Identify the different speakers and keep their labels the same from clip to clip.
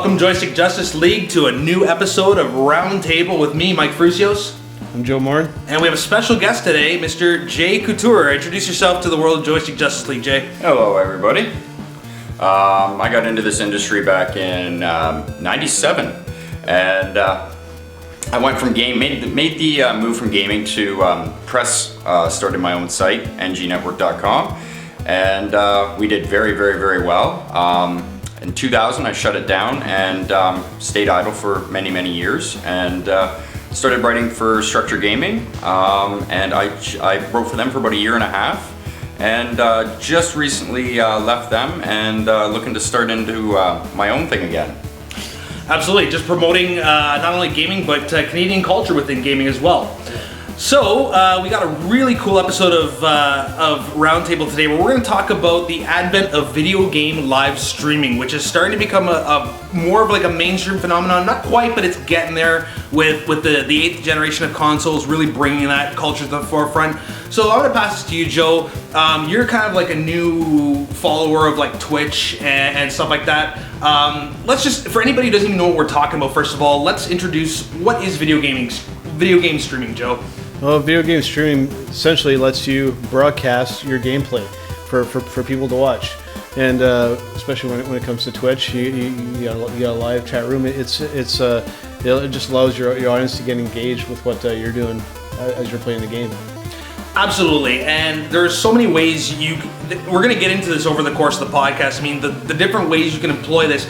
Speaker 1: Welcome, Joystick Justice League, to a new episode of Roundtable with me, Mike Frusios.
Speaker 2: I'm Joe Morin.
Speaker 1: And we have a special guest today, Mr. Jay Couture. Introduce yourself to the world of Joystick Justice League, Jay.
Speaker 3: Hello, everybody. I got into this industry back in '97, and I went from made the move from gaming to press. Started my own site, ngnetwork.com, and we did very, very, very well. In 2000, I shut it down and stayed idle for many, many years, and started writing for Structure Gaming, and I wrote for them for about a year and a half, and just recently left them and looking to start into my own thing again.
Speaker 1: Absolutely, just promoting not only gaming, but Canadian culture within gaming as well. So, we got a really cool episode of Roundtable today where we're going to talk about the advent of video game live streaming, which is starting to become a more of like a mainstream phenomenon. Not quite, but it's getting there with the 8th generation of consoles really bringing that culture to the forefront. So I'm going to pass this to you, Joe. You're kind of like a new follower of like Twitch and stuff like that. Let's just, for anybody who doesn't even know what we're talking about, first of all, let's introduce what is video game streaming, Joe.
Speaker 2: Well, video game streaming essentially lets you broadcast your gameplay for people to watch, and especially when it comes to Twitch, you got a live chat room. It just allows your audience to get engaged with what you're doing as you're playing the game.
Speaker 1: Absolutely, and there's so many ways we're going to get into this over the course of the podcast. I mean, the different ways you can employ this.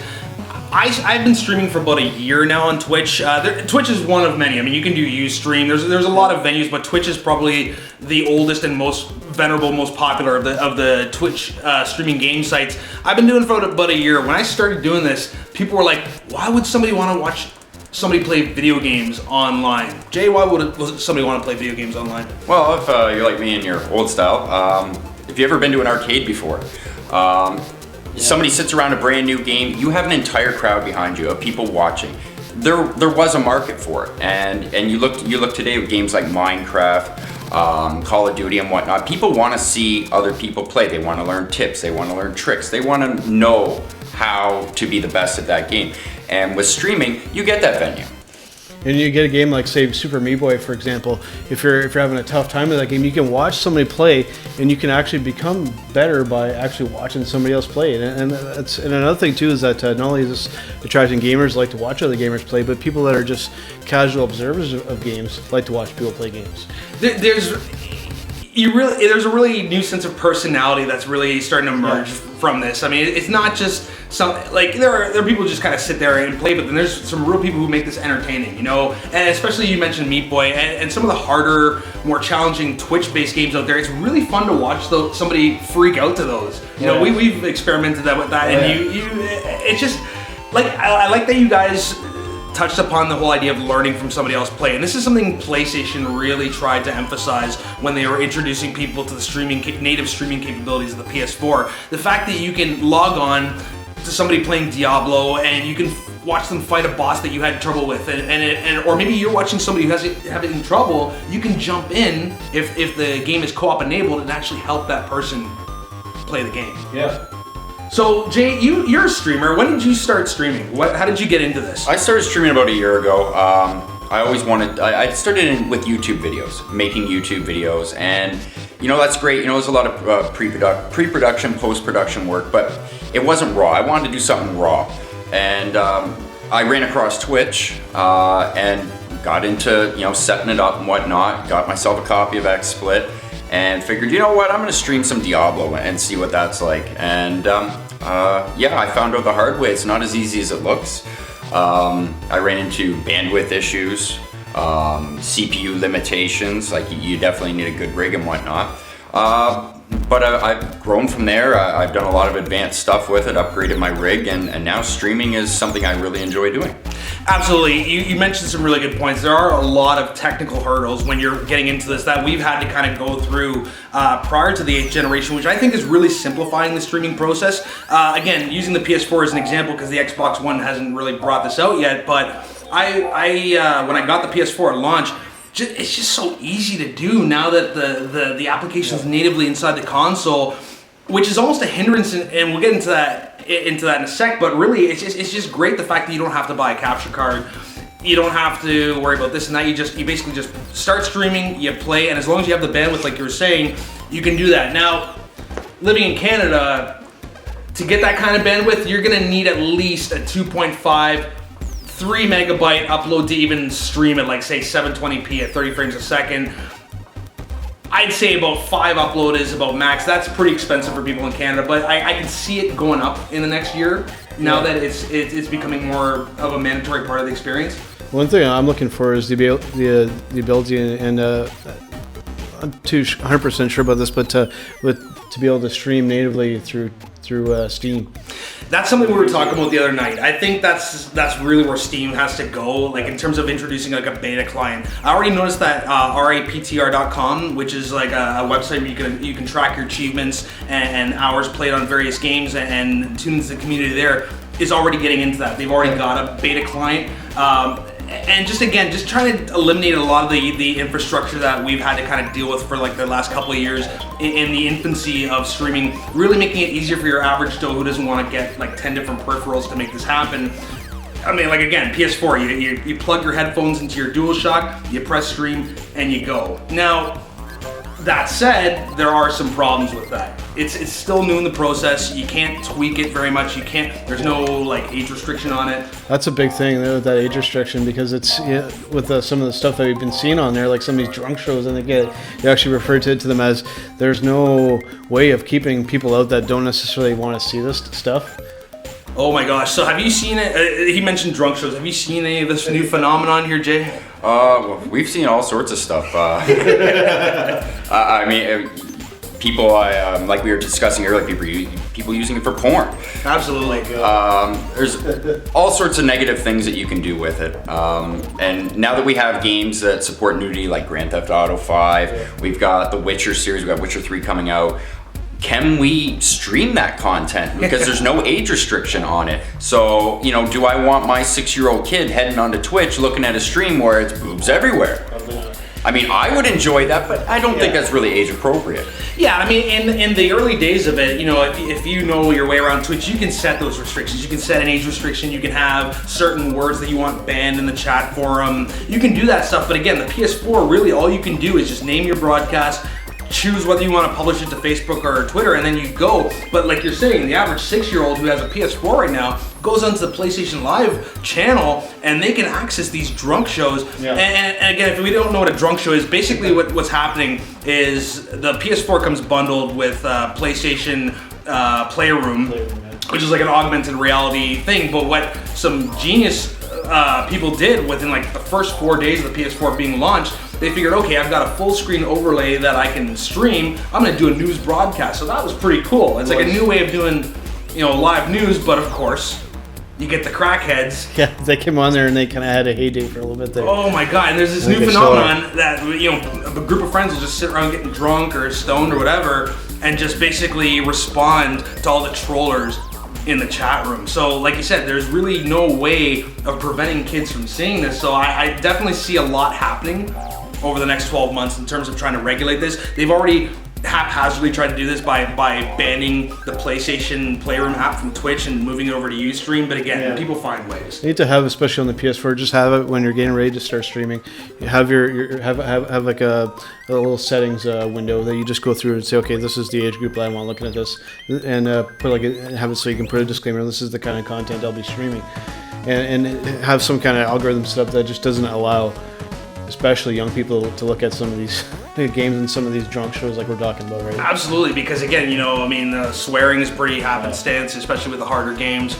Speaker 1: I've been streaming for about a year now on Twitch. Twitch is one of many. I mean, you can do Ustream. There's a lot of venues, but Twitch is probably the oldest and most venerable, most popular of the Twitch streaming game sites. I've been doing it for about a year. When I started doing this, people were like, "Why would somebody want to watch somebody play video games online?" Jay, why would somebody want to play video games online?
Speaker 3: Well, if you're like me in your old style, if you've ever been to an arcade before, somebody sits around a brand new game, you have an entire crowd behind you of people watching. There was a market for it, and you look today with games like Minecraft, Call of Duty and whatnot. People want to see other people play. They want to learn tips. They want to learn tricks. They want to know how to be the best at that game. And with streaming, you get that venue.
Speaker 2: And you get a game like, say, Super Meat Boy, for example. If you're having a tough time with that game, you can watch somebody play, and you can actually become better by actually watching somebody else play. And another thing too is that not only is this attracting gamers like to watch other gamers play, but people that are just casual observers of games like to watch people play games.
Speaker 1: There's a really new sense of personality that's really starting to emerge from this. I mean, it's not just there are people who just kind of sit there and play, but then there's some real people who make this entertaining, you know. And especially you mentioned Meat Boy and some of the harder, more challenging Twitch-based games out there. It's really fun to watch somebody freak out to those. You know, we've experimented with that, and it's just like I like that you guys touched upon the whole idea of learning from somebody else play, and this is something PlayStation really tried to emphasize when they were introducing people to the native streaming capabilities of the PS4. The fact that you can log on to somebody playing Diablo and you can watch them fight a boss that you had trouble with, or maybe you're watching somebody who has having trouble, you can jump in if the game is co-op enabled and actually help that person play the game.
Speaker 2: Yeah.
Speaker 1: So Jay, you're a streamer. When did you start streaming? How did you get into this?
Speaker 3: I started streaming about a year ago. I always wanted, I started with YouTube videos, making YouTube videos, and you know, that's great. You know, there's a lot of pre-production, post-production work, but it wasn't raw. I wanted to do something raw. And I ran across Twitch and got into, you know, setting it up and whatnot, got myself a copy of XSplit, and figured, you know what, I'm gonna stream some Diablo and see what that's like. And I found out the hard way. It's not as easy as it looks. I ran into bandwidth issues, CPU limitations, like you definitely need a good rig and whatnot. But I've grown from there. I've done a lot of advanced stuff with it, upgraded my rig, and now streaming is something I really enjoy doing.
Speaker 1: Absolutely. You mentioned some really good points. There are a lot of technical hurdles when you're getting into this that we've had to kind of go through prior to the 8th generation, which I think is really simplifying the streaming process. Again, using the PS4 as an example because the Xbox One hasn't really brought this out yet, but I when I got the PS4 at launch, it's just so easy to do now that the application's natively inside the console. which is almost a hindrance, and we'll get into that in a sec. But really, it's just great the fact that you don't have to buy a capture card. You don't have to worry about this and that. You basically just start streaming, you play, and as long as you have the bandwidth, like you were saying, you can do that. Now, living in Canada, to get that kind of bandwidth, you're gonna need at least a 2.5, 3 megabyte upload to even stream at, like, say 720p at 30 frames a second. I'd say about 5 upload is about max. That's pretty expensive for people in Canada, but I can see it going up in the next year now that it's becoming more of a mandatory part of the experience.
Speaker 2: One thing I'm looking for is the ability, and I'm too 100% sure about this, but to be able to stream natively through Steam. That's
Speaker 1: something we were talking about the other night. I think that's really where Steam has to go, like in terms of introducing like a beta client. I already noticed that raptr.com, which is like a website where you can track your achievements and hours played on various games and tune into the community there, is already getting into that. They've already got a beta client. And just trying to eliminate a lot of the infrastructure that we've had to kind of deal with for like the last couple of years in the infancy of streaming, really making it easier for your average Joe who doesn't want to get like 10 different peripherals to make this happen. I mean, like again, PS4, you plug your headphones into your DualShock, you press stream, and you go. Now, that said, there are some problems with that. It's still new in the process. You can't tweak it very much. There's no like age restriction on it.
Speaker 2: That's a big thing, though, that age restriction, because it's with some of the stuff that we've been seeing on there, like some of these drunk shows, and they actually refer to them as there's no way of keeping people out that don't necessarily want to see this stuff.
Speaker 1: Oh my gosh! So have you seen it? He mentioned drunk shows. Have you seen any of this new phenomenon here, Jay?
Speaker 3: Well, we've seen all sorts of stuff. I mean, people, like we were discussing earlier, people using it for porn.
Speaker 1: Absolutely.
Speaker 3: There's all sorts of negative things that you can do with it. And now that we have games that support nudity, like Grand Theft Auto 5, we've got the Witcher series, we've got Witcher 3 coming out. Can we stream that content? Because there's no age restriction on it. So, do I want my 6-year-old kid heading onto Twitch looking at a stream where it's boobs everywhere? I mean, I would enjoy that, but I don't think that's really age appropriate.
Speaker 1: Yeah, I mean, in the early days of it, if you know your way around Twitch, you can set those restrictions. You can set an age restriction. You can have certain words that you want banned in the chat forum. You can do that stuff. But again, the PS4, really all you can do is just name your broadcast, choose whether you want to publish it to Facebook or Twitter, and then you go. But like you're saying, the average 6-year-old who has a PS4 right now goes onto the PlayStation Live channel and they can access these drunk shows. Yeah. And again, if we don't know what a drunk show is, basically what's happening is the PS4 comes bundled with PlayStation Playroom, which is like an augmented reality thing. But what some genius people did within like the first 4 days of the PS4 being launched, they figured, okay, I've got a full screen overlay that I can stream. I'm gonna do a news broadcast. So that was pretty cool. It's like a new way of doing, live news, but of course, you get the crackheads.
Speaker 2: Yeah, they came on there and they kind of had a heyday for a little bit there.
Speaker 1: Oh my God, and there's this new phenomenon that, a group of friends will just sit around getting drunk or stoned or whatever and just basically respond to all the trollers in the chat room. So like you said, there's really no way of preventing kids from seeing this. So I definitely see a lot happening over the next 12 months in terms of trying to regulate this. They've already haphazardly tried to do this by banning the PlayStation Playroom app from Twitch and moving it over to Ustream. But again, people find ways.
Speaker 2: You need to have, especially on the PS4, just have it when you're getting ready to start streaming. You have have like a little settings window that you just go through and say, okay, this is the age group that I want looking at this, and have it so you can put a disclaimer. This is the kind of content I'll be streaming, and have some kind of algorithm set up that just doesn't allow, especially young people, to look at some of these games and some of these drunk shows like we're talking about right now.
Speaker 1: Absolutely, because again, swearing is pretty happenstance, especially with the harder games.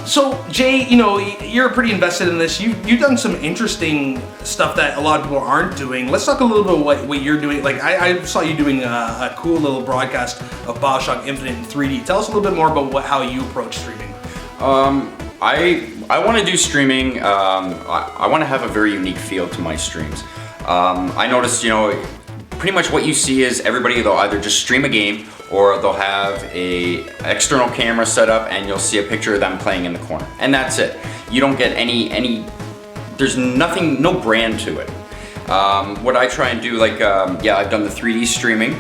Speaker 1: So Jay, you're pretty invested in this. You've done some interesting stuff that a lot of people aren't doing. Let's talk a little bit about what you're doing. Like I saw you doing a cool little broadcast of BioShock Infinite in 3D. Tell us a little bit more about how you approach streaming.
Speaker 3: I want to do streaming. I want to have a very unique feel to my streams. I noticed, pretty much what you see is everybody, they'll either just stream a game or they'll have a external camera set up and you'll see a picture of them playing in the corner. And that's it. You don't get there's nothing, no brand to it. What I try and do, I've done the 3D streaming.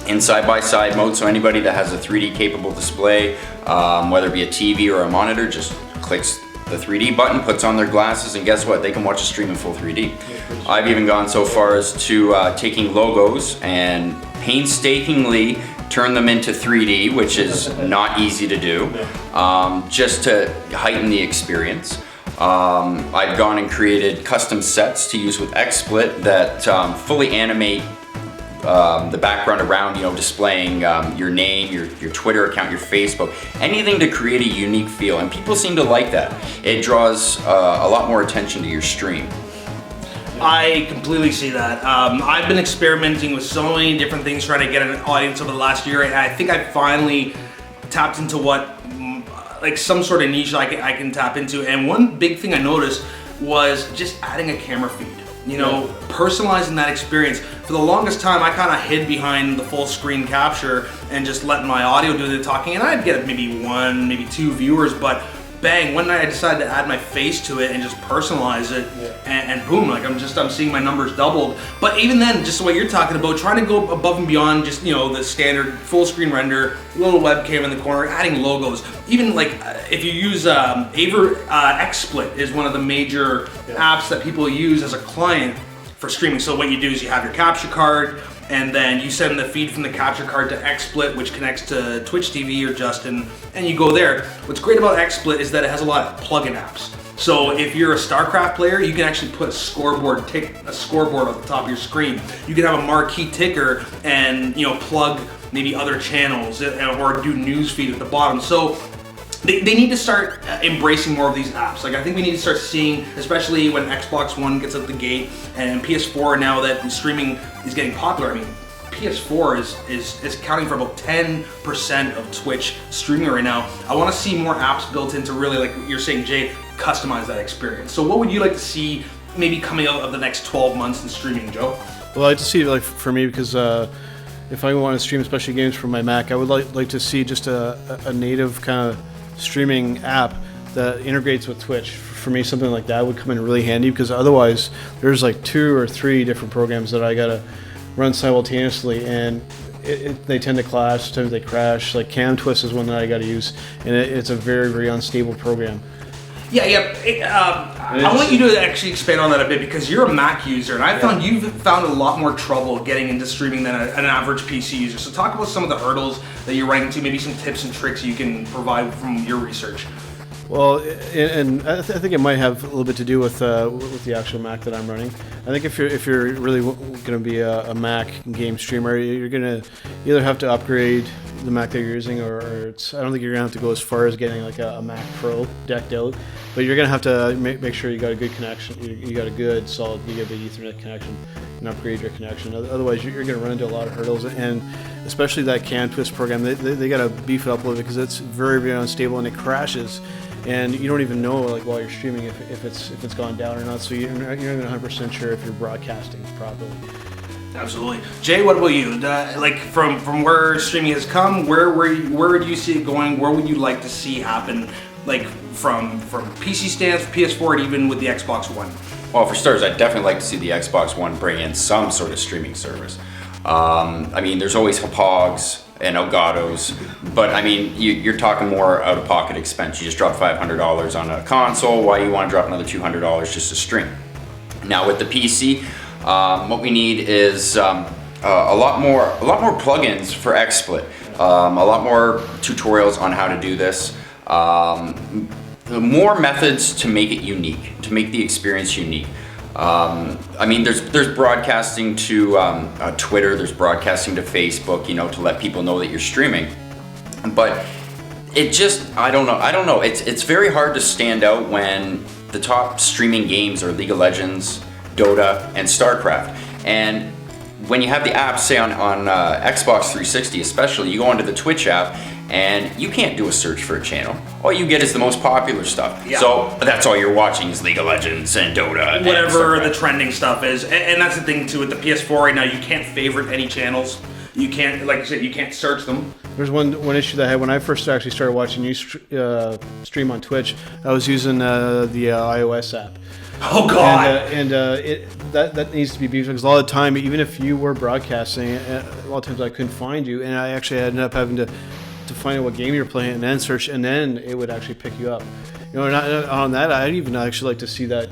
Speaker 3: in side-by-side mode, so anybody that has a 3D capable display, whether it be a TV or a monitor, just clicks the 3D button, puts on their glasses, and guess what? They can watch a stream in full 3D. I've even gone so far as to taking logos and painstakingly turn them into 3D, which is not easy to do, just to heighten the experience. I've gone and created custom sets to use with XSplit that fully animate the background around, displaying your name, your Twitter account, your Facebook, anything to create a unique feel, and people seem to like that. It draws a lot more attention to your stream.
Speaker 1: I completely see that. I've been experimenting with so many different things trying to get an audience over the last year, and I think I finally tapped into some sort of niche I can tap into. And one big thing I noticed was just adding a camera feed. Personalizing that experience. For the longest time, I kind of hid behind the full screen capture and just letting my audio do the talking, and I'd get maybe 1, maybe 2 viewers, but bang, one night I decided to add my face to it and just personalize it, and boom, I'm seeing my numbers doubled. But even then, just what you're talking about, trying to go above and beyond just, the standard full screen render, little webcam in the corner, adding logos. Even if you use XSplit is one of the major apps that people use as a client for streaming. So what you do is you have your capture card, and then you send the feed from the capture card to XSplit, which connects to Twitch TV or Justin, and you go there. What's great about XSplit is that it has a lot of plugin apps. So if you're a StarCraft player, you can actually put a scoreboard on the top of your screen. You can have a marquee ticker and plug maybe other channels or do news feed at the bottom. So they need to start embracing more of these apps. I think we need to start seeing, especially when Xbox One gets out the gate and PS4 now that streaming is getting popular. PS4 is accounting for about 10% of Twitch streaming right now. I want to see more apps built into really, like you're saying, Jay, customize that experience. So what would you like to see maybe coming out of the next 12 months in streaming, Joe?
Speaker 2: Well, I'd like to see, for me, because if I want to stream especially games from my Mac, I would like to see just a native kind of streaming app that integrates with Twitch. For me, something like that would come in really handy, because otherwise there's 2 or 3 different programs that I gotta run simultaneously, and they tend to clash. Sometimes they crash. CamTwist is one that I gotta use, and it's a very, very unstable program.
Speaker 1: I want you to actually expand on that a bit, because you're a Mac user, and I found you've found a lot more trouble getting into streaming than an average PC user. So talk about some of the hurdles that you're running into, maybe some tips and tricks you can provide from your research.
Speaker 2: Well, and I think it might have a little bit to do with the actual Mac that I'm running. I think if you're really going to be a Mac game streamer, you're going to either have to upgrade the Mac that you're using, or I don't think you're going to have to go as far as getting a Mac Pro decked out, but you're going to have to make sure you got a good connection, you got a good solid gigabit Ethernet connection, and upgrade your connection. Otherwise, you're going to run into a lot of hurdles, and especially that CamTwist program, they got to beef it up a little bit, because it's very, very unstable and it crashes. And you don't even know while you're streaming if it's gone down or not, so you're not even 100% sure if you're broadcasting properly.
Speaker 1: Absolutely, Jay. What about you? From where streaming has come, where do you see it going? Where would you like to see happen? From PC stands, PS4, and even with the Xbox One.
Speaker 3: Well, for starters, I'd definitely like to see the Xbox One bring in some sort of streaming service. There's always Hopogs and Elgatos, but you're talking more out-of-pocket expense. You just dropped $500 on a console. Why do you want to drop another $200 just to stream? Now with the PC, what we need is a lot more plugins for XSplit, a lot more tutorials on how to do this, more methods to make it unique, to make the experience unique. There's broadcasting to Twitter, there's broadcasting to Facebook, to let people know that you're streaming. But it just, I don't know. It's very hard to stand out when the top streaming games are League of Legends, Dota, and StarCraft. And when you have the app, say on Xbox 360 especially, you go onto the Twitch app, and you can't do a search for a channel. All you get is the most popular stuff. Yeah. So that's all you're watching is League of Legends and Dota.
Speaker 1: Whatever the trending stuff is. And that's the thing too, with the PS4 right now, you can't favorite any channels. You can't, like you said, you can't search them.
Speaker 2: There's one issue that I had when I first actually started watching you stream on Twitch. I was using the iOS app.
Speaker 1: Oh God!
Speaker 2: That needs to be beefed, because a lot of the time, even if you were broadcasting, a lot of times I couldn't find you, and I actually ended up having to find out what game you're playing and then search, and then it would actually pick you up. Not on that, I'd even actually like to see that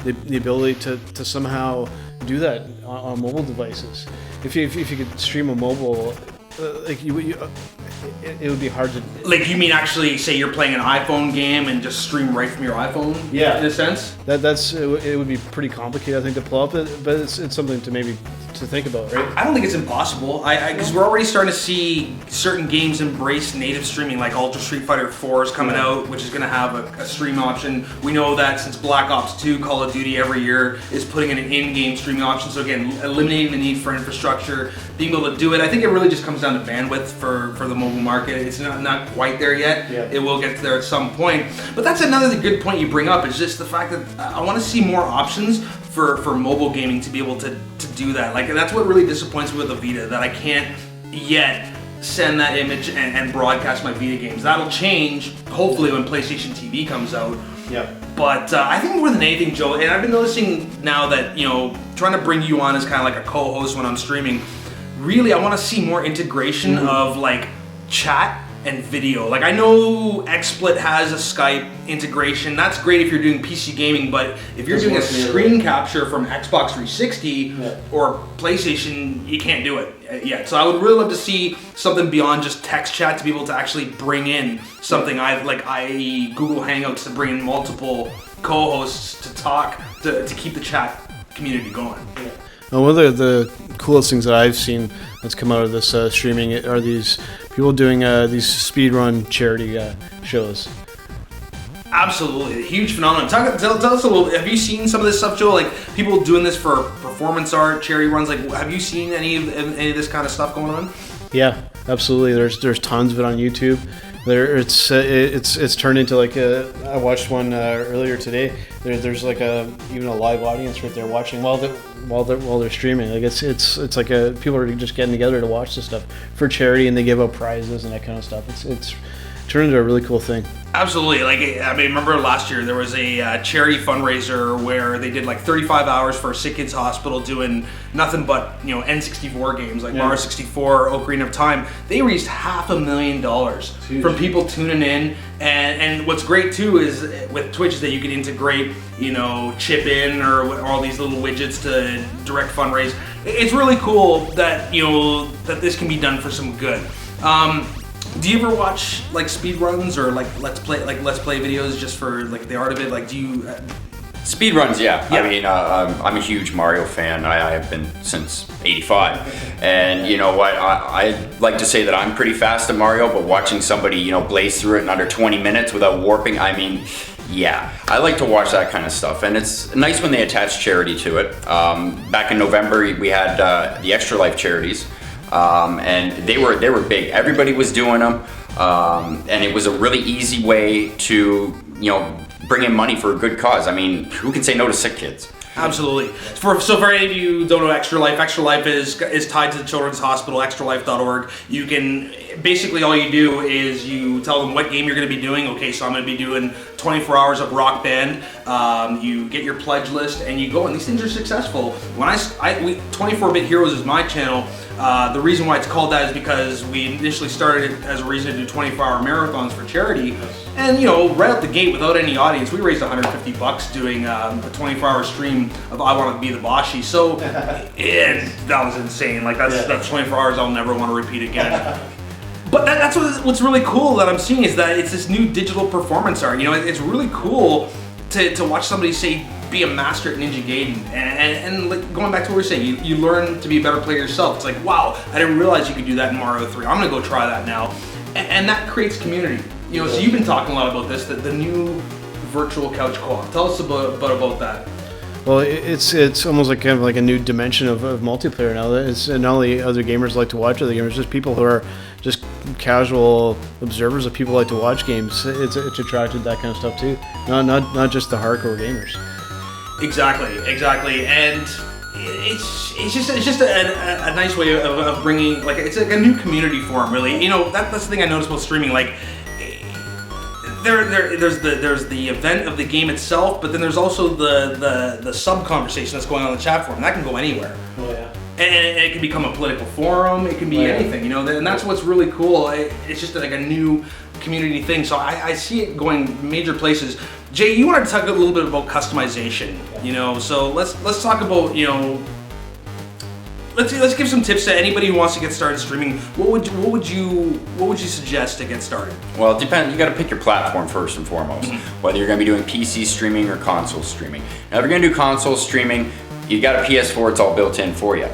Speaker 2: the ability to somehow do that on mobile devices. If you could stream a mobile, it would be hard to.
Speaker 1: Like, you mean actually say you're playing an iPhone game and just stream right from your iPhone?
Speaker 2: Yeah,
Speaker 1: in a sense.
Speaker 2: It would be pretty complicated, I think, to pull up, but it's something to maybe to think about, right?
Speaker 1: I don't think it's impossible. Because we're already starting to see certain games embrace native streaming, like Ultra Street Fighter 4 is coming out, which is going to have a stream option. We know that since Black Ops 2, Call of Duty every year is putting in an in-game streaming option. So again, eliminating the need for infrastructure, being able to do it. I think it really just comes down to bandwidth for the mobile market. It's not quite there yet. Yeah. It will get there at some point. But that's another good point you bring up, is just the fact that I want to see more options for mobile gaming to be able to do that. Like, that's what really disappoints me with the Vita, that I can't yet send that image and broadcast my Vita games. That'll change, hopefully, when PlayStation TV comes out.
Speaker 2: Yeah.
Speaker 1: But I think more than anything, Joe, and I've been noticing now that, trying to bring you on as kind of like a co-host when I'm streaming, really I want to see more integration of like chat and video. Like, I know XSplit has a Skype integration. That's great if you're doing PC gaming, but if you're doing a screen capture from Xbox 360 or PlayStation, you can't do it yet. So I would really love to see something beyond just text chat, to be able to actually bring in something i.e. Google Hangouts, to bring in multiple co-hosts to talk, to keep the chat community going.
Speaker 2: One of the coolest things that I've seen that's come out of this streaming are these people doing these speedrun charity shows.
Speaker 1: Absolutely, a huge phenomenon. Tell us a little. Have you seen some of this stuff, Joe? Like, people doing this for performance art, charity runs. Like, have you seen any of this kind of stuff going on?
Speaker 2: Yeah, absolutely. There's tons of it on YouTube. It's turned into like I watched one earlier today. There's like even a live audience right there watching while they're streaming. Like it's like people are just getting together to watch this stuff for charity, and they give out prizes and that kind of stuff. It's turned into a really cool thing.
Speaker 1: Absolutely. Like, I mean, remember last year there was a charity fundraiser where they did like 35 hours for a sick kids hospital, doing nothing but N64 games like Mario 64, Ocarina of Time. They raised $500,000 from people tuning in, and what's great too is with Twitch is that you can integrate chip in or all these little widgets to direct fundraise. It's really cool that that this can be done for some good. Do you ever watch like speedruns or like let's play videos just for like the art of it? Like, do you
Speaker 3: speedruns? Yeah. I mean, I'm a huge Mario fan. I have been since '85, and you know what? I like to say that I'm pretty fast at Mario, but watching somebody blaze through it in under 20 minutes without warping, I mean, yeah, I like to watch that kind of stuff, and it's nice when they attach charity to it. Back in November, we had the Extra Life charities. And they were big. Everybody was doing them, and it was a really easy way to bring in money for a good cause. I mean, who can say no to sick kids?
Speaker 1: Absolutely. So for any of you who don't know Extra Life is tied to the Children's Hospital, extralife.org. You can, basically all you do is you tell them what game you're going to be doing. Okay, so I'm going to be doing 24 hours of Rock Band. You get your pledge list and you go, and these things are successful. When 24-Bit Heroes is my channel. The reason why it's called that is because we initially started it as a reason to do 24-hour marathons for charity. And right out the gate, without any audience, we raised $150 doing a 24-hour stream of I Want to Be the Boshi. So, and that was insane. Like, that's 24 hours I'll never want to repeat again. But that's what's really cool that I'm seeing, is that it's this new digital performance art. It's really cool to watch somebody say, be a master at Ninja Gaiden, and like, going back to what we were saying, you learn to be a better player yourself. It's like, wow, I didn't realize you could do that in Mario 3. I'm gonna go try that now, and that creates community. So you've been talking a lot about this, the new virtual couch co-op. Tell us about that.
Speaker 2: Well, it's almost like kind of like a new dimension of multiplayer now. It's not only other gamers like to watch other gamers, just people who are just casual observers of people who like to watch games. It's attracted to that kind of stuff too. Not just the hardcore gamers.
Speaker 1: Exactly, and it's just a nice way of bringing, like, it's like a new community forum, really. That's the thing I noticed about streaming. Like, there's the event of the game itself, but then there's also the sub conversation that's going on in the chat forum. That can go anywhere.
Speaker 2: Oh yeah.
Speaker 1: And it can become a political forum. It can be anything, you know. And that's what's really cool. It's just like a new community thing. So I see it going major places. Jay, you wanted to talk a little bit about customization, you know. So let's talk about, you know. Let's give some tips to anybody who wants to get started streaming. What would you suggest to get started?
Speaker 3: Well, it depends. You got to pick your platform first and foremost. Whether you're going to be doing PC streaming or console streaming. Now, if you're going to do console streaming, you got a PS4. It's all built in for you.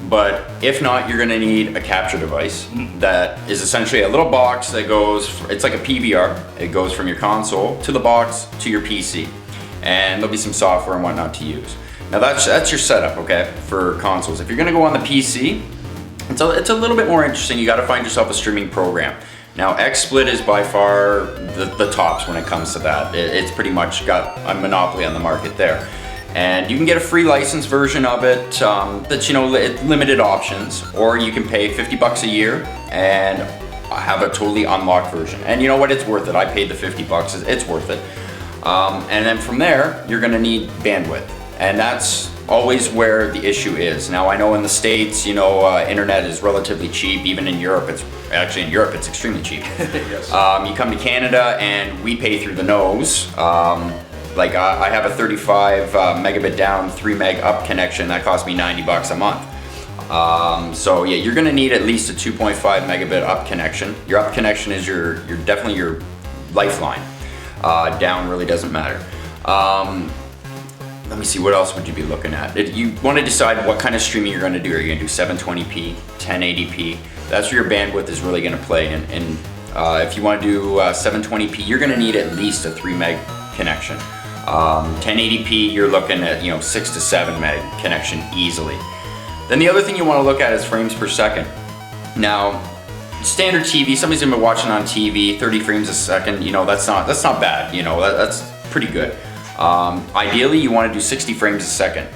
Speaker 3: But if not, you're going to need a capture device that is essentially a little box that goes. It's like a PVR. It goes from your console to the box to your PC, and there'll be some software and whatnot to use. Now that's your setup, okay, for consoles. If you're gonna go on the PC, it's a little bit more interesting. You gotta find yourself a streaming program. Now, XSplit is by far the tops when it comes to that. It's pretty much got a monopoly on the market there. And you can get a free license version of it that's, you know, limited options, or you can pay $50 a year and have a totally unlocked version. And you know what, it's worth it. I paid the $50, it's worth it. And then from there, you're gonna need bandwidth. And that's always where the issue is. Now, I know in the States, you know, internet is relatively cheap. Even in Europe, it's extremely cheap.
Speaker 1: Yes.
Speaker 3: You come to Canada and we pay through the nose. Like I have a 35 megabit down, 3 meg up connection that costs me $90 a month. So yeah, you're gonna need at least a 2.5 megabit up connection. Your up connection is your definitely your lifeline. Down really doesn't matter. Let me see, what else would you be looking at? You want to decide what kind of streaming you're going to do. Are you going to do 720p, 1080p? That's where your bandwidth is really going to play. And if you want to do 720p, you're going to need at least a 3 meg connection. 1080p, you're looking at 6 to 7 meg connection easily. Then the other thing you want to look at is frames per second. Now, standard TV, somebody's going to be watching on TV, 30 frames a second. That's not bad. That's pretty good. Ideally, you want to do 60 frames a second.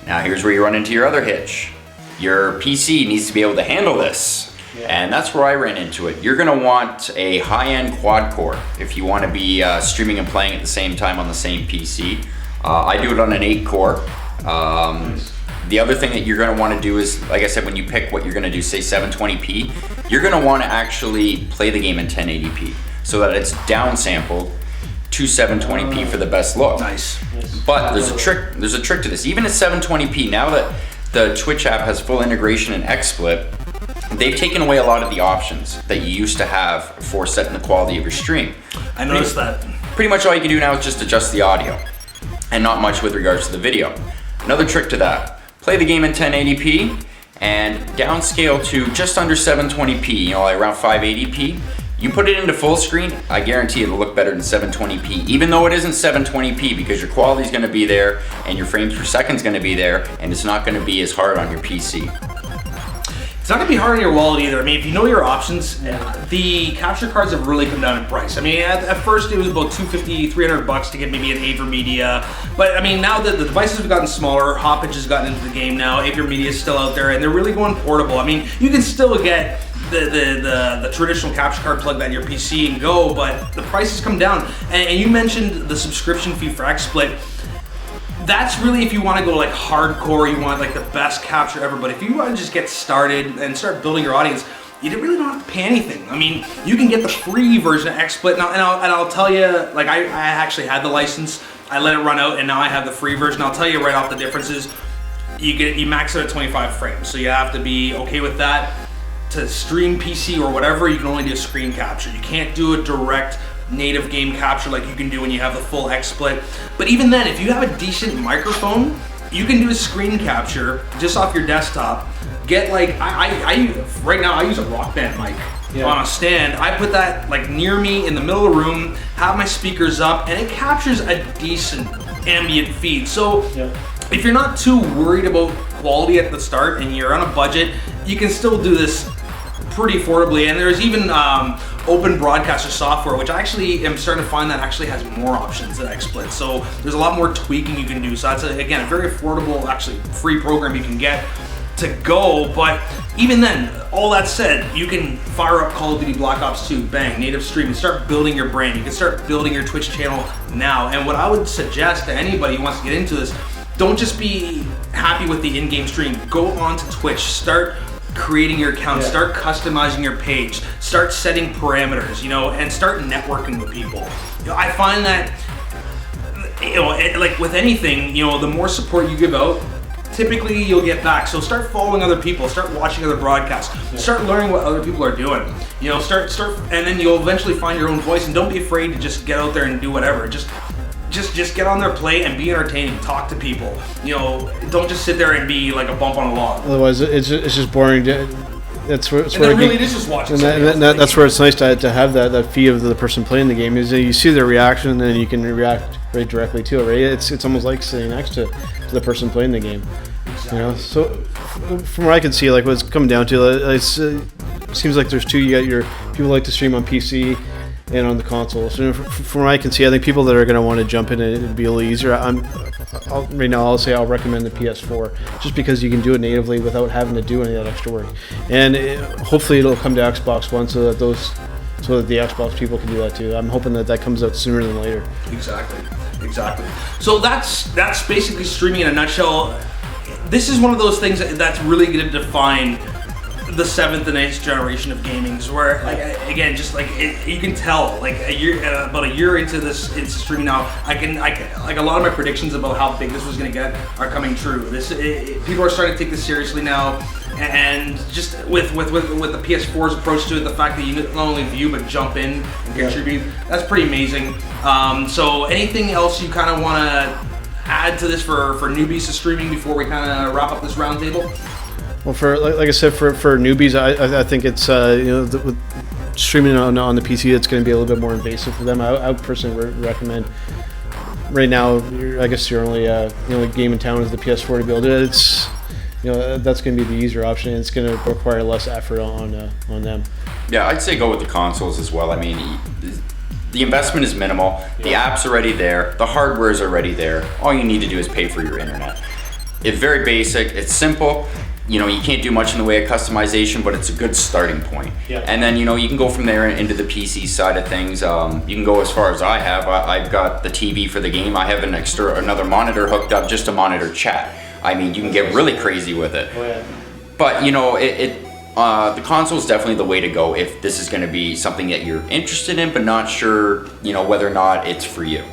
Speaker 3: Now, here's where you run into your other hitch. Your PC needs to be able to handle this. Yeah. And that's where I ran into it. You're going to want a high-end quad core if you want to be streaming and playing at the same time on the same PC. I do it on an 8 core. The other thing that you're going to want to do is, like I said, when you pick what you're going to do, say 720p, you're going to want to actually play the game in 1080p so that it's downsampled to 720p for the best look.
Speaker 1: Nice.
Speaker 3: But there's a trick to this. Even at 720p, now that the Twitch app has full integration in XSplit, they've taken away a lot of the options that you used to have for setting the quality of your stream.
Speaker 1: I noticed that.
Speaker 3: Pretty much all you can do now is just adjust the audio, and not much with regards to the video. Another trick to that, play the game in 1080p and downscale to just under 720p, like around 580p. You put it into full screen, I guarantee it'll look better than 720p, even though it isn't 720p, because your quality's gonna be there and your frames per second's gonna be there, and it's not gonna be as hard on your PC.
Speaker 1: It's not gonna be hard on your wallet either. I mean, if you know your options, the capture cards have really come down in price. I mean, at first it was about $250, $300 to get maybe an AverMedia, but I mean, now that the devices have gotten smaller, Hoppage has gotten into the game now, AverMedia is still out there, and they're really going portable. I mean, you can still get the traditional capture card, plug that in your PC and go, but the prices come down. And you mentioned the subscription fee for XSplit. That's really if you want to go like hardcore, you want like the best capture ever, but if you want to just get started and start building your audience, you really don't have to pay anything. I mean, you can get the free version of XSplit now, and I'll tell you, like I actually had the license, I let it run out, and now I have the free version. I'll tell you right off the differences. You max it at 25 frames, so you have to be okay with that. To stream PC or whatever, you can only do screen capture. You can't do a direct native game capture like you can do when you have the full XSplit. But even then, if you have a decent microphone, you can do a screen capture just off your desktop. Get like, right now I use a Rock Band mic on a stand. I put that like near me in the middle of the room, have my speakers up, and it captures a decent ambient feed. So if you're not too worried about quality at the start and you're on a budget, you can still do this pretty affordably. And there's even open broadcaster software, which I actually am starting to find that actually has more options than XSplit. So there's a lot more tweaking you can do. So that's again a very affordable, actually free program you can get to go. But even then, all that said, you can fire up Call of Duty Black Ops 2, bang, native stream, and start building your brand. You can start building your Twitch channel now. And what I would suggest to anybody who wants to get into this, don't just be happy with the in-game stream. Go on to Twitch, start creating your account, start customizing your page, start setting parameters, and start networking with people. I find that, like with anything, the more support you give out, typically you'll get back. So start following other people, start watching other broadcasts, start learning what other people are doing. Start, and then you'll eventually find your own voice. And don't be afraid to just get out there and do whatever. Just get on there, play, and be entertaining. Talk to people. Don't just sit there and be like a bump on a log.
Speaker 2: Otherwise, it's just boring. That's where
Speaker 1: it is just watching.
Speaker 2: That's where it's nice to have that feed of the person playing the game. Is that you see their reaction, and then you can react right directly to it. Right? It's almost like sitting next to the person playing the game. Exactly. So from what I can see, like what's coming down to, it seems like there's two. You got your people like to stream on PC and on the console. So from what I can see, I think people that are going to want to jump in, it'd be a little easier. Right now, I'll recommend the PS4, just because you can do it natively without having to do any of that extra work. And hopefully it'll come to Xbox One so that the Xbox people can do that too. I'm hoping that comes out sooner than later.
Speaker 1: Exactly. So that's basically streaming in a nutshell. This is one of those things that's really going to define the 7th and 8th generation of gaming, where again, just like you can tell, like about a year into this, it's streaming now. I can like a lot of my predictions about how big this was going to get are coming true. People are starting to take this seriously now, and just with the PS4's approach to it, the fact that you not only view but jump in and contribute, that's pretty amazing. So anything else you kind of want to add to this for newbies to streaming before we kind of wrap up this roundtable?
Speaker 2: Well, like I said, for newbies, I think it's with streaming on the PC, it's going to be a little bit more invasive for them. I would personally recommend. Right now, I guess your only game in town is the PS4 to build it. It's that's going to be the easier option. And it's going to require less effort on them.
Speaker 3: Yeah, I'd say go with the consoles as well. I mean, the investment is minimal. The app's already there. The hardware is already there. All you need to do is pay for your internet. It's very basic. It's simple. You can't do much in the way of customization, but it's a good starting point. Yeah. And then, you can go from there into the PC side of things. You can go as far as I have. I've got the TV for the game. I have another monitor hooked up just to monitor chat. I mean, you can get really crazy with it. Oh, yeah. But, the console is definitely the way to go if this is going to be something that you're interested in, but not sure, whether or not it's for you.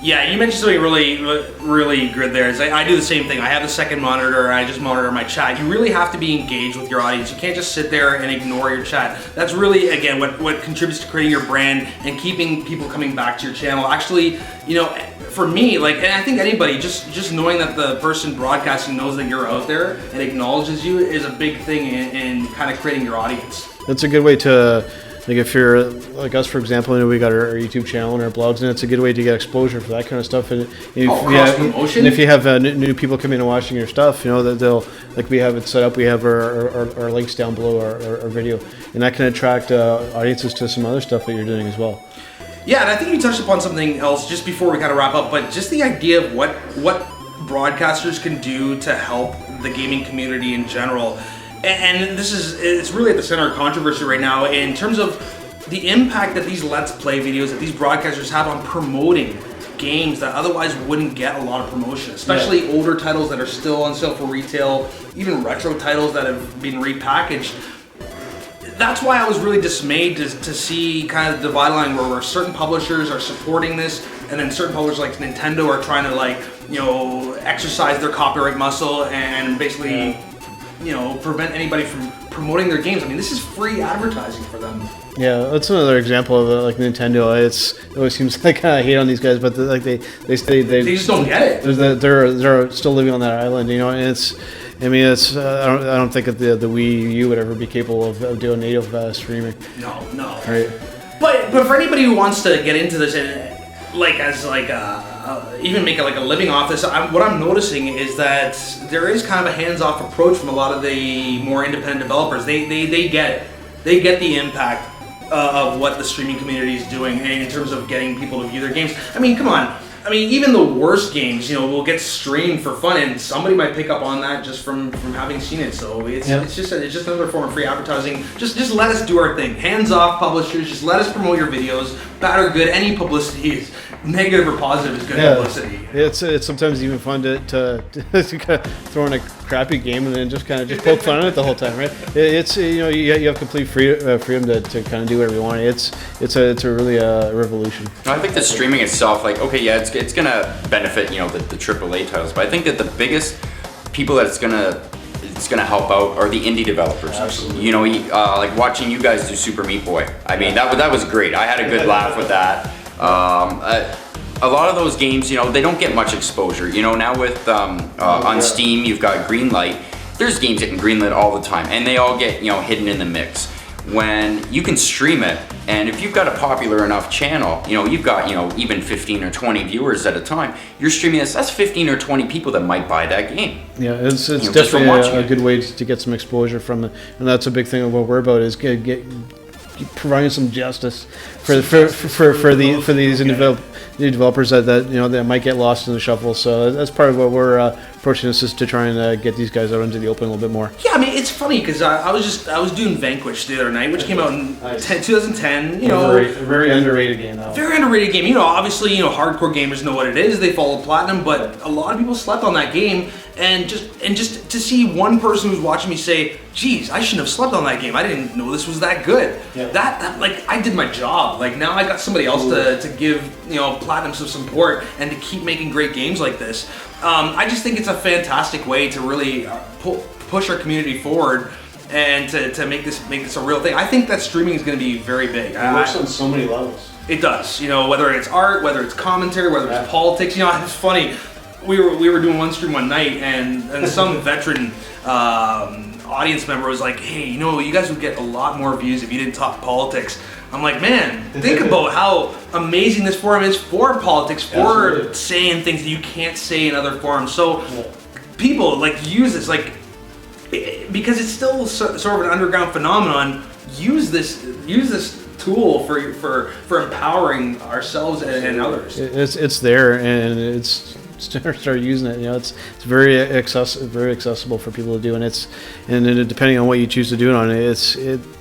Speaker 1: Yeah, you mentioned something really, really good there. I do the same thing. I have the second monitor, and I just monitor my chat. You really have to be engaged with your audience. You can't just sit there and ignore your chat. That's really, again, what contributes to creating your brand and keeping people coming back to your channel. Actually, for me, and I think anybody, just knowing that the person broadcasting knows that you're out there and acknowledges you is a big thing in kind of creating your audience.
Speaker 2: That's a good way to. Like if you're like us, for example, we got our YouTube channel and our blogs, and it's a good way to get exposure for that kind of stuff. And if you have new people coming and watching your stuff, that they'll, like we have it set up, we have our links down below our video, and that can attract audiences to some other stuff that you're doing as well.
Speaker 1: Yeah, and I think you touched upon something else just before we kind of wrap up, but just the idea of what broadcasters can do to help the gaming community in general. And it's really at the center of controversy right now in terms of the impact that these Let's Play videos, that these broadcasters have on promoting games that otherwise wouldn't get a lot of promotion, especially older titles that are still on sale for retail, even retro titles that have been repackaged. That's why I was really dismayed to see kind of the divide line where certain publishers are supporting this, and then certain publishers like Nintendo are trying to exercise their copyright muscle and basically prevent anybody from promoting their games. I mean, this is free advertising for them.
Speaker 2: Yeah, that's another example of like Nintendo. It always seems like I hate on these guys, but they
Speaker 1: just don't get it.
Speaker 2: They're still living on that island, and it's. I mean, it's. I don't think that the Wii U would ever be capable of doing native streaming.
Speaker 1: No.
Speaker 2: Right.
Speaker 1: But for anybody who wants to get into this and even make a living off this, what I'm noticing is that there is kind of a hands-off approach from a lot of the more independent developers. They get it. They get the impact of what the streaming community is doing in terms of getting people to view their games. I mean, come on. I mean, even the worst games, will get streamed for fun, and somebody might pick up on that just from having seen it. So it's just another form of free advertising. Just let us do our thing. Hands off, publishers. Just let us promote your videos, bad or good. Any publicity is negative or positive is good publicity.
Speaker 2: It's sometimes even fun to kind of throw in a crappy game and then just poke fun at it the whole time, right? It's you have complete freedom to kind of do whatever you want. It's a really revolution.
Speaker 3: I think the streaming itself, it's gonna benefit the AAA titles, but I think that the biggest people that it's gonna help out are the indie developers.
Speaker 2: Absolutely.
Speaker 3: Like watching you guys do Super Meat Boy. I mean, that was great. I had a good laugh with that. A lot of those games, they don't get much exposure. Now with on Steam, you've got Greenlight. There's games that can greenlit all the time, and they all get hidden in the mix. When you can stream it, and if you've got a popular enough channel, you've got even 15 or 20 viewers at a time. You're streaming this. That's 15 or 20 people that might buy that game.
Speaker 2: Yeah, it's definitely a good way to get some exposure from it, and that's a big thing of what we're about is providing some justice for these new developers that might get lost in the shuffle. So that's part of what we're approaching this, is to try and get these guys out into the open a little bit more.
Speaker 1: Yeah, I mean, it's funny because I was doing Vanquish the other night, which came out in 2010.
Speaker 2: A very underrated game.
Speaker 1: Very underrated game. Obviously, hardcore gamers know what it is. They follow platinum, but a lot of people slept on that game. And just to see one person who's watching me say, "Geez, I shouldn't have slept on that game. I didn't know this was that good." Yeah. That I did my job. Now I got somebody else to give platinum some support and to keep making great games like this. I just think it's a fantastic way to really push our community forward and to make this a real thing. I think that streaming is going to be very big.
Speaker 2: It works on so many levels.
Speaker 1: It does. Whether it's art, whether it's commentary, whether it's politics. It's funny. We were doing one stream one night, and some veteran audience member was like, "Hey, you guys would get a lot more views if you didn't talk politics." I'm like, man, think about how amazing this forum is for politics, for saying things that you can't say in other forums. So people use this because it's still sort of an underground phenomenon. Use this tool for empowering ourselves and others.
Speaker 2: It's there, and it's start using it. It's very accessible for people to do, and depending on what you choose to do it on,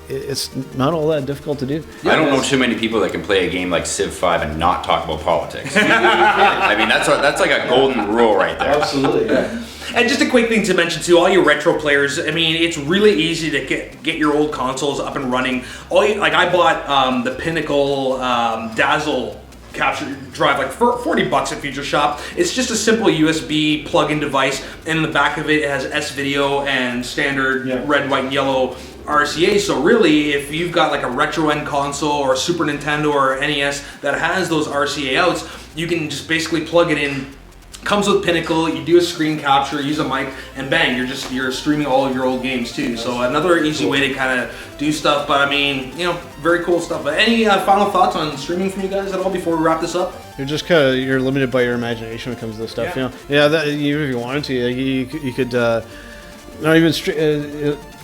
Speaker 2: it's not all that difficult to do.
Speaker 3: I don't know too many people that can play a game like Civ 5 and not talk about politics. I mean, that's like a golden rule right there.
Speaker 2: Absolutely. Yeah.
Speaker 1: And just a quick thing to mention too, all you retro players, I mean, it's really easy to get your old consoles up and running. I bought the Pinnacle Dazzle capture drive for $40 at Future Shop. It's just a simple USB plug-in device, and in the back of it has S-Video and standard red, white, and yellow RCA. So really, if you've got a retro end console or a Super Nintendo or NES that has those RCA outs, you can just basically plug it in. Comes with Pinnacle. You do a screen capture, use a mic, and bang, you're streaming all of your old games too. So another easy way to kind of do stuff. But I mean, very cool stuff. But any final thoughts on streaming from you guys at all before we wrap this up?
Speaker 2: You're limited by your imagination when it comes to this stuff. That if you wanted to, you could not even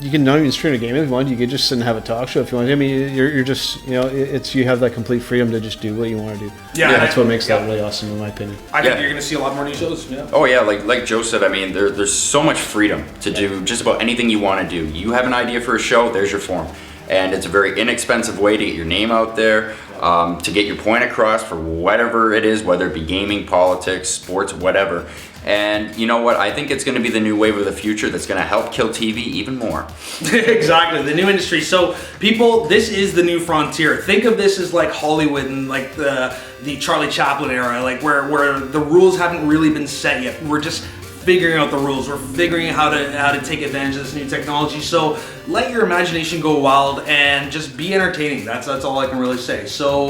Speaker 2: you can not even stream a game if you want. You could just sit and have a talk show if you want. I mean, you're just you have that complete freedom to just do what you want to do. Yeah, that's what makes that really awesome, in my opinion.
Speaker 1: I think you're going to see a lot more new shows. Yeah.
Speaker 3: Oh yeah, like Joe said. I mean, there's so much freedom to do just about anything you want to do. You have an idea for a show, there's your form, and it's a very inexpensive way to get your name out there, to get your point across for whatever it is, whether it be gaming, politics, sports, whatever. And you know what? I think it's going to be the new wave of the future that's going to help kill TV even more.
Speaker 1: Exactly, the new industry. So, people, this is the new frontier. Think of this as like Hollywood and like the Charlie Chaplin era, like where the rules haven't really been set yet. We're just figuring out the rules. We're figuring out how to take advantage of this new technology. So, let your imagination go wild and just be entertaining. That's all I can really say. So,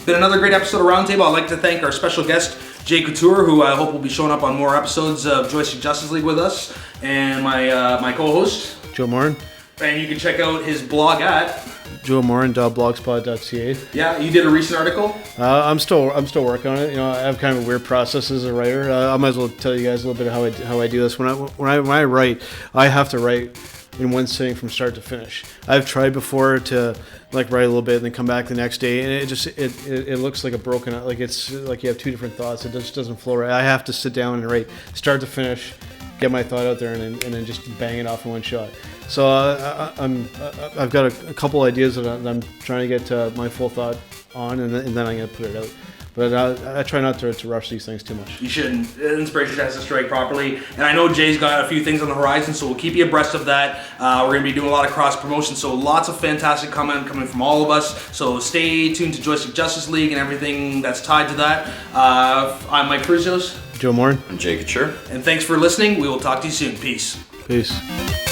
Speaker 1: been another great episode of Roundtable. I'd like to thank our special guest, Jay Couture, who I hope will be showing up on more episodes of Joystick Justice League with us, and my co-host,
Speaker 2: Joe Morin.
Speaker 1: And you can check out his blog at
Speaker 2: joemorin.blogspot.ca.
Speaker 1: Yeah, you did a recent article?
Speaker 2: I'm still working on it. I have kind of a weird process as a writer. I might as well tell you guys a little bit of how I do this. When I write, I have to write in one sitting from start to finish. I've tried before to like write a little bit and then come back the next day, and it looks like a broken, like it's like you have two different thoughts. It just doesn't flow right. I have to sit down and write start to finish, get my thought out there, and then just bang it off in one shot. So I've got a couple ideas that I'm trying to get my full thought on, and then I'm going to put it out. But I try not to rush these things too much.
Speaker 1: You shouldn't. Inspiration has to strike properly. And I know Jay's got a few things on the horizon, so we'll keep you abreast of that. We're going to be doing a lot of cross promotion, so lots of fantastic content coming from all of us. So stay tuned to Joystick Justice League and everything that's tied to that. I'm Mike Fruzos.
Speaker 2: Joe Morin.
Speaker 3: I'm Jay Couture.
Speaker 1: And thanks for listening. We will talk to you soon. Peace.
Speaker 2: Peace.